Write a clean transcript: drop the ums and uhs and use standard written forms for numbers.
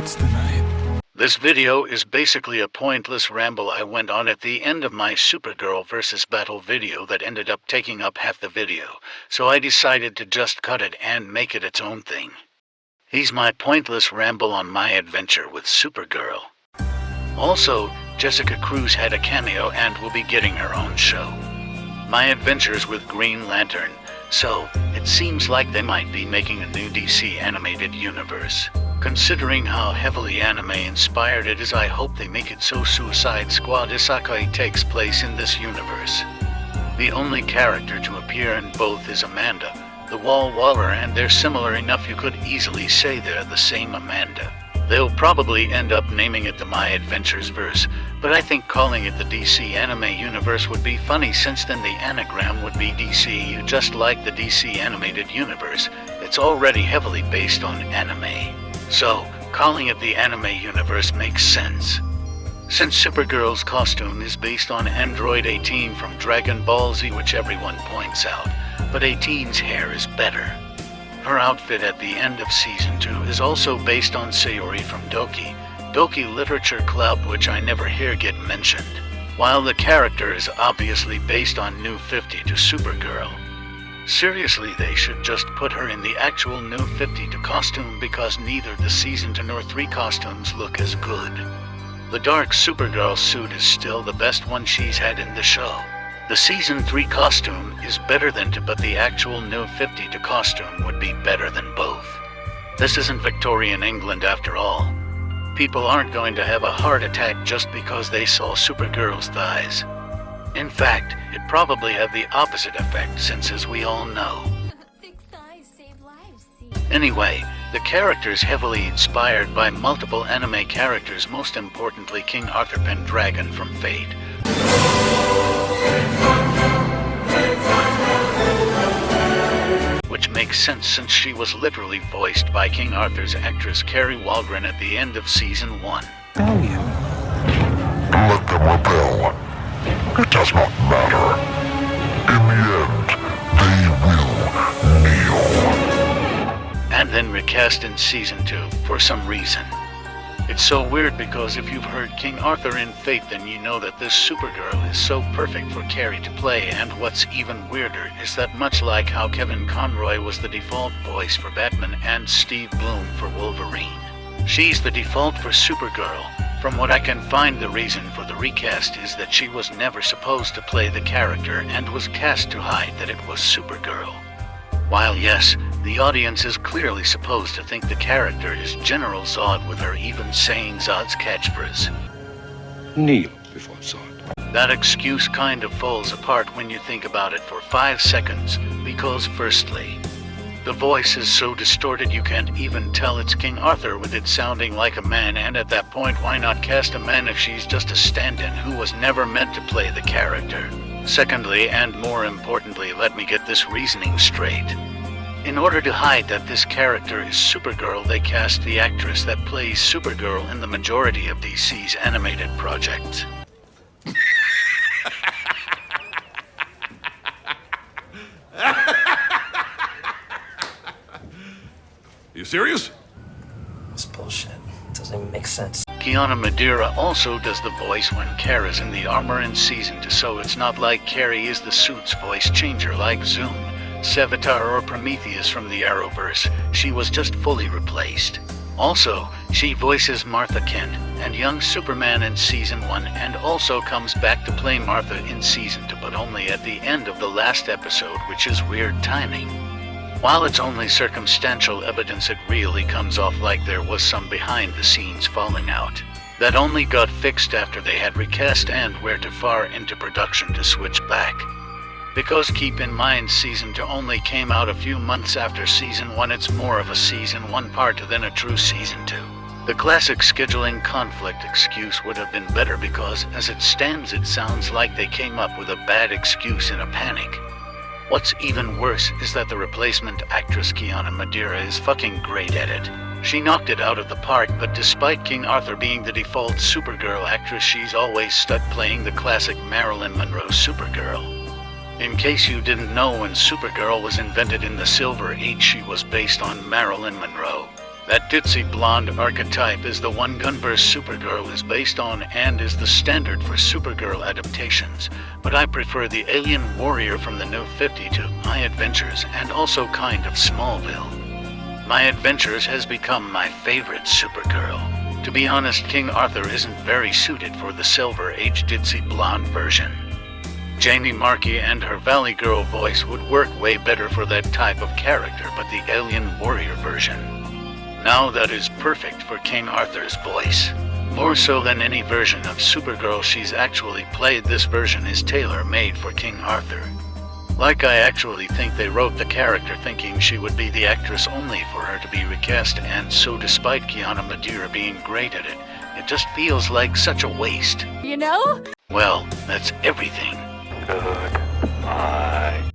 else tonight. This video is basically a pointless ramble I went on at the end of my Supergirl vs. Battle video that ended up taking up half the video, so I decided to just cut it and make it its own thing. Here's my pointless ramble on my adventure with Supergirl. Also, Jessica Cruz had a cameo and will be getting her own show. My Adventures with Green Lantern, so it seems like they might be making a new DC animated universe. Considering how heavily anime inspired it is, I hope they make it so Suicide Squad Isekai takes place in this universe. The only character to appear in both is Amanda, the Wall Waller, and they're similar enough you could easily say they're the same Amanda. They'll probably end up naming it the My Adventures verse, but I think calling it the DC Anime Universe would be funny, since then the anagram would be DCU, just like the DC Animated Universe. It's already heavily based on anime. So, calling it the Anime Universe makes sense. Since Supergirl's costume is based on Android 18 from Dragon Ball Z, which everyone points out, but 18's hair is better. Her outfit at the end of Season 2 is also based on Sayori from Doki Literature Club, which I never hear get mentioned, while the character is obviously based on New 50 to Supergirl. Seriously, they should just put her in the actual New 52 costume, because neither the Season 2 nor 3 costumes look as good. The dark Supergirl suit is still the best one she's had in the show. The Season 3 costume is better than 2, but the actual New 52 costume would be better than both. This isn't Victorian England after all. People aren't going to have a heart attack just because they saw Supergirl's thighs. In fact, it probably had the opposite effect, since, as we all know. Thick thighs save lives. Anyway, the character's heavily inspired by multiple anime characters, most importantly King Arthur Pendragon from Fate. Which makes sense, since she was literally voiced by King Arthur's actress Carrie Walgren at the end of Season 1. Rebellion. Let them rebel. It does not matter. In the end, they will kneel. And then recast in Season 2 for some reason. It's so weird, because if you've heard King Arthur in Fate, then you know that this Supergirl is so perfect for Carrie to play, and what's even weirder is that, much like how Kevin Conroy was the default voice for Batman and Steve Bloom for Wolverine, she's the default for Supergirl. From what I can find, the reason for the recast is that she was never supposed to play the character and was cast to hide that it was Supergirl. While yes, the audience is clearly supposed to think the character is General Zod, with her even saying Zod's catchphrase, "Kneel before Zod." That excuse kind of falls apart when you think about it for 5 seconds, because firstly, the voice is so distorted you can't even tell it's King Arthur with it sounding like a man, and at that point, why not cast a man if she's just a stand-in who was never meant to play the character? Secondly, and more importantly, let me get this reasoning straight. In order to hide that this character is Supergirl, they cast the actress that plays Supergirl in the majority of DC's animated projects. You serious? It's bullshit. It doesn't even make sense. Kiana Madeira also does the voice when Kara's in the armor in Season 2, so it's not like Carrie is the suit's voice changer like Zoom, Savitar, or Prometheus from the Arrowverse. She was just fully replaced. Also, she voices Martha Kent and young Superman in Season 1, and also comes back to play Martha in Season 2, but only at the end of the last episode, which is weird timing. While it's only circumstantial evidence, it really comes off like there was some behind-the-scenes falling out that only got fixed after they had recast and were too far into production to switch back. Because keep in mind, Season 2 only came out a few months after Season 1, it's more of a Season 1 part than a true Season 2. The classic scheduling conflict excuse would have been better, because as it stands it sounds like they came up with a bad excuse in a panic. What's even worse is that the replacement actress Kiana Madeira is fucking great at it. She knocked it out of the park, but despite King Arthur being the default Supergirl actress, she's always stuck playing the classic Marilyn Monroe Supergirl. In case you didn't know, when Supergirl was invented in the Silver Age, she was based on Marilyn Monroe. That ditzy blonde archetype is the one Gunverse Supergirl is based on and is the standard for Supergirl adaptations, but I prefer the alien warrior from the New 50 to My Adventures and also kind of Smallville. My Adventures has become my favorite Supergirl. To be honest, King Arthur isn't very suited for the Silver Age ditzy blonde version. Jamie Markey and her Valley Girl voice would work way better for that type of character, but the alien warrior version, now that is perfect for King Arthur's voice. More so than any version of Supergirl she's actually played, this version is tailor-made for King Arthur. Like, I actually think they wrote the character thinking she would be the actress only for her to be recast, and so despite Kiana Madeira being great at it, it just feels like such a waste. You know? Well, that's everything. Goodbye.